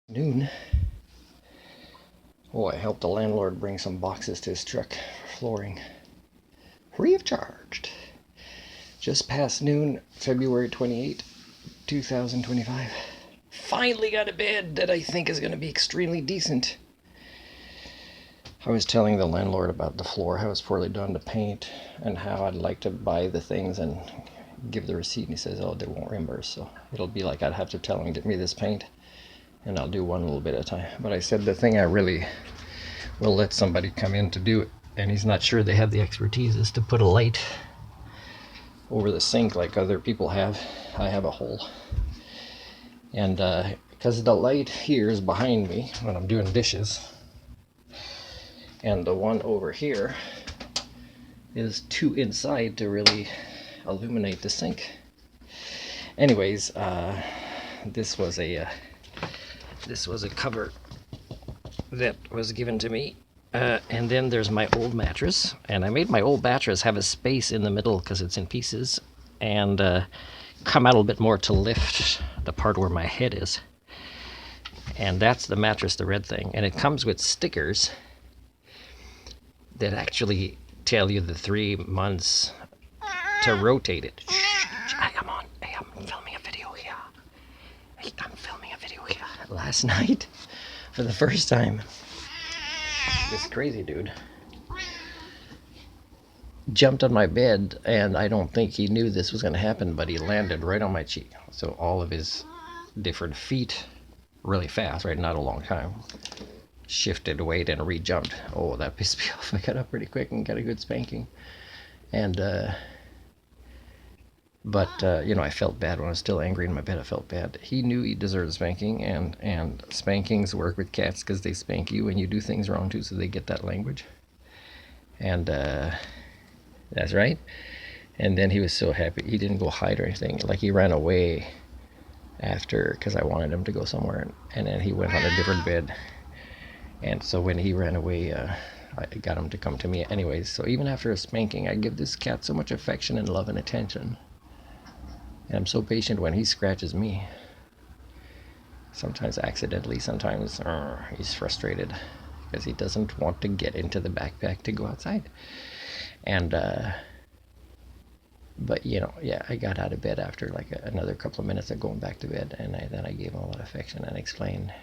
Noon. Oh, I helped the landlord bring some boxes to his truck for flooring. Free of charge. Just past noon, February 28, 2025. Finally got a bed that I think is going to be extremely decent. I was telling the landlord about the floor, how it's poorly done to paint, and how I'd like to buy the things and give the receipt. And he says, oh, they won't reimburse. So it'll be like I'd have to tell him, get me this paint, and I'll do one little bit at a time. But I said the thing I really will let somebody come in to do it, and he's not sure they have the expertise, is to put a light over the sink like other people have. I have a hole. And because the light here is behind me when I'm doing dishes, and the one over here is too inside to really illuminate the sink. Anyways, this was a cover that was given to me. And then there's my old mattress, and I made my old mattress have a space in the middle because it's in pieces, and come out a little bit more to lift the part where my head is. And that's the mattress, the red thing, and it comes with stickers that actually tell you the 3 months to rotate it. I'm filming a video here. I'm filming a video here. Last night, for the first time, this crazy dude jumped on my bed, and I don't think he knew this was going to happen, but he landed right on my cheek. So all of his different feet, really fast, right? Not a long time, shifted weight and re-jumped. Oh, that pissed me off. I got up pretty quick and got a good spanking. And I felt bad when I was still angry in my bed. I felt bad. He knew he deserved spanking, and spankings work with cats because they spank you when you do things wrong too, so they get that language. And that's right. And then he was so happy. He didn't go hide or anything. Like, he ran away after, because I wanted him to go somewhere, and then he went on a different bed. And so when he ran away, I got him to come to me anyways. So even after a spanking, I give this cat so much affection and love and attention. And I'm so patient when he scratches me. Sometimes accidentally, sometimes he's frustrated because he doesn't want to get into the backpack to go outside. And but I got out of bed after like another couple of minutes of going back to bed, and then I gave him a lot of affection and explained,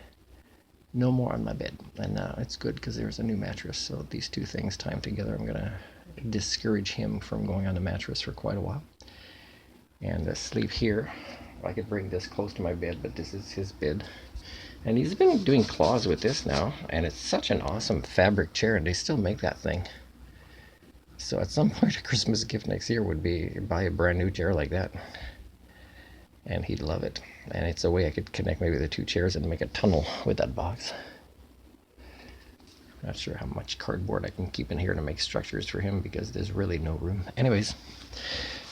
no more on my bed. And now it's good because there's a new mattress. So these two things timed together, I'm gonna discourage him from going on the mattress for quite a while, and sleep here. I could bring this close to my bed, but this is his bed. And he's been doing claws with this now, and it's such an awesome fabric chair, and they still make that thing. So at some point, a Christmas gift next year would be buy a brand new chair like that, and he'd love it. And it's a way I could connect maybe the two chairs and make a tunnel with that box. Not sure how much cardboard I can keep in here to make structures for him, because there's really no room. Anyways,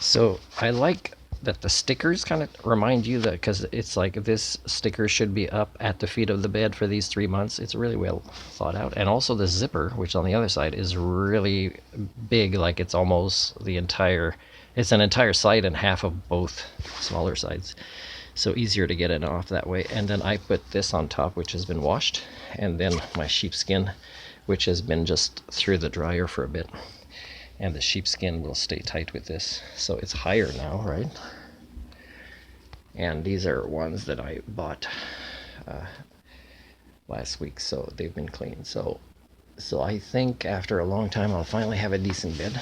so I like that the stickers kind of remind you that, because it's like this sticker should be up at the feet of the bed for these 3 months. It's really well thought out. And also the zipper, which on the other side is really big, like it's almost it's an entire side and half of both smaller sides. So easier to get it off that way. And then I put this on top, which has been washed, and then my sheepskin, which has been just through the dryer for a bit. And the sheepskin will stay tight with this. So it's higher now, right? And these are ones that I bought last week, so they've been cleaned. So I think after a long time I'll finally have a decent bed.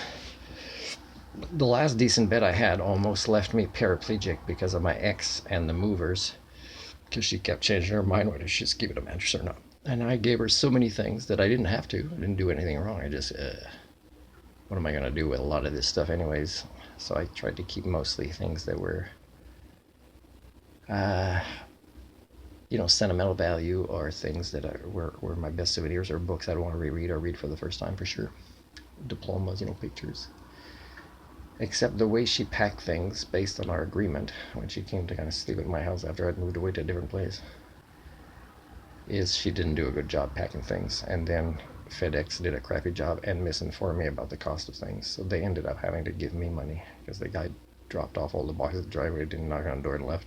The last decent bed I had almost left me paraplegic because of my ex and the movers, because she kept changing her mind whether she'd give it a mattress or not. And I gave her so many things that I didn't have to. I didn't do anything wrong. I just what am I going to do with a lot of this stuff anyways? So I tried to keep mostly things that were sentimental value, or things that were my best souvenirs, or books I'd want to reread or read for the first time for sure. Diplomas, pictures. Except the way she packed things based on our agreement when she came to kind of sleep at my house after I'd moved away to a different place, is she didn't do a good job packing things. And then FedEx did a crappy job and misinformed me about the cost of things. So they ended up having to give me money because the guy dropped off all the boxes at the driveway, didn't knock on the door, and left.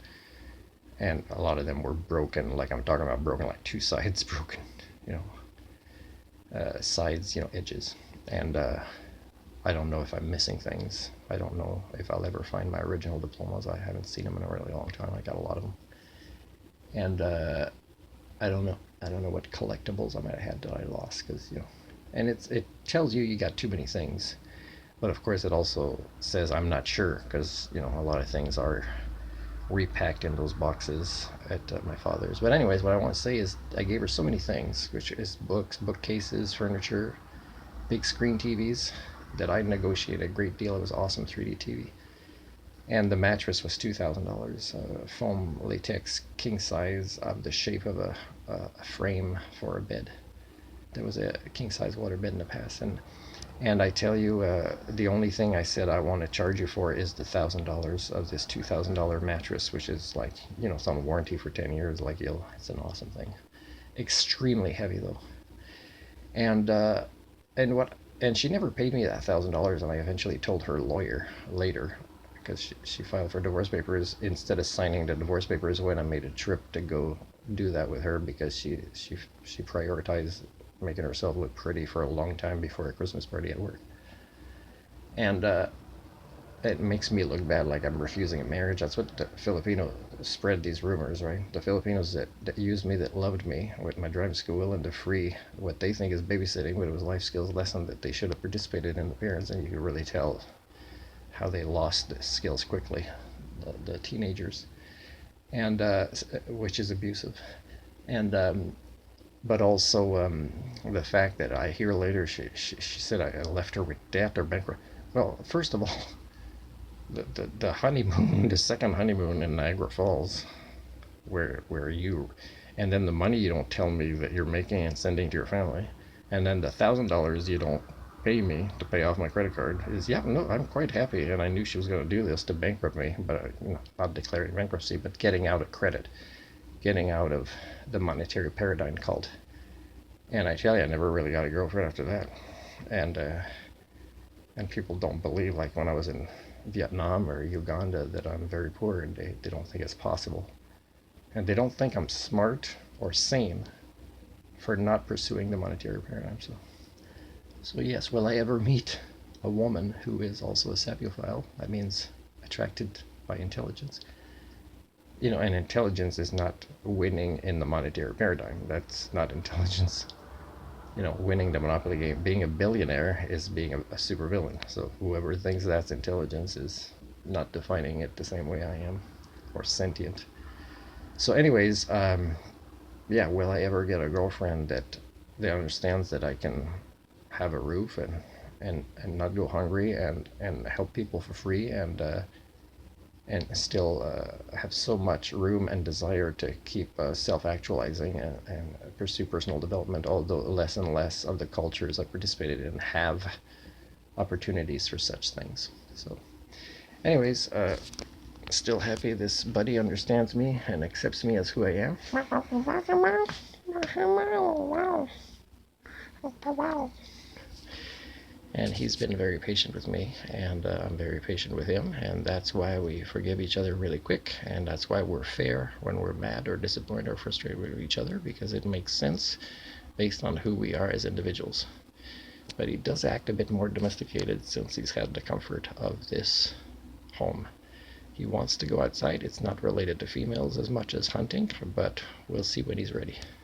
and a lot of them were broken. Like I'm talking about broken, like two sides broken, you know, sides, you know, edges. And I don't know if I'm missing things. I don't know if I'll ever find my original diplomas. I haven't seen them in a really long time. I got a lot of them, and I don't know. I don't know what collectibles I might have had that I lost, because you know, and it tells you got too many things, but of course it also says I'm not sure, because you know a lot of things are repacked in those boxes at my father's. But anyways, what I want to say is I gave her so many things, which is books, bookcases, furniture, big screen TVs that I negotiated a great deal. It was awesome 3D TV. And the mattress was $2,000, foam latex king size of the shape of a frame for a bed. There was a king size water bed in the past, and I tell you, the only thing I said I want to charge you for is the $1,000 of this $2,000 mattress, which is like, you know, it's on warranty for 10 years. Like, it's an awesome thing. Extremely heavy though, and and what and she never paid me that $1,000, and I eventually told her lawyer later, because she filed for divorce papers. Instead of signing the divorce papers, when I made a trip to go do that with her, because she prioritized making herself look pretty for a long time before a Christmas party at work, and it makes me look bad, like I'm refusing a marriage. That's what the Filipino spread these rumors, right? The Filipinos that used me, that loved me with my driving school, willing to free what they think is babysitting, but it was life skills lesson that they should have participated in, the parents, and you could really tell how they lost the skills quickly, the teenagers, and which is abusive, and but also the fact that I hear later she said I left her with debt or bankrupt. Well, first of all, the honeymoon, the second honeymoon in Niagara Falls, where you, and then the money you don't tell me that you're making and sending to your family, and then the $1,000 you don't pay me to pay off my credit card, is, yeah, no, I'm quite happy, and I knew she was going to do this to bankrupt me, but you know, not declaring bankruptcy, but getting out of credit, getting out of the monetary paradigm cult. And I tell you, I never really got a girlfriend after that, and people don't believe, like when I was in Vietnam or Uganda, that I'm very poor, and they don't think it's possible, and they don't think I'm smart or sane for not pursuing the monetary paradigm. So yes, will I ever meet a woman who is also a sapiophile? That means attracted by intelligence. You know, and intelligence is not winning in the monetary paradigm. That's not intelligence. You know, winning the Monopoly game, being a billionaire, is being a supervillain. So whoever thinks that's intelligence is not defining it the same way I am, or sentient. So anyways, yeah, will I ever get a girlfriend that understands that I can have a roof and not go hungry, and help people for free, and still have so much room and desire to keep self-actualizing and pursue personal development, although less and less of the cultures I participated in have opportunities for such things. So anyways, still happy this buddy understands me and accepts me as who I am. And he's been very patient with me, and I'm very patient with him, and that's why we forgive each other really quick, and that's why we're fair when we're mad or disappointed or frustrated with each other, because it makes sense based on who we are as individuals. But he does act a bit more domesticated since he's had the comfort of this home. He wants to go outside. It's not related to females as much as hunting, but we'll see when he's ready.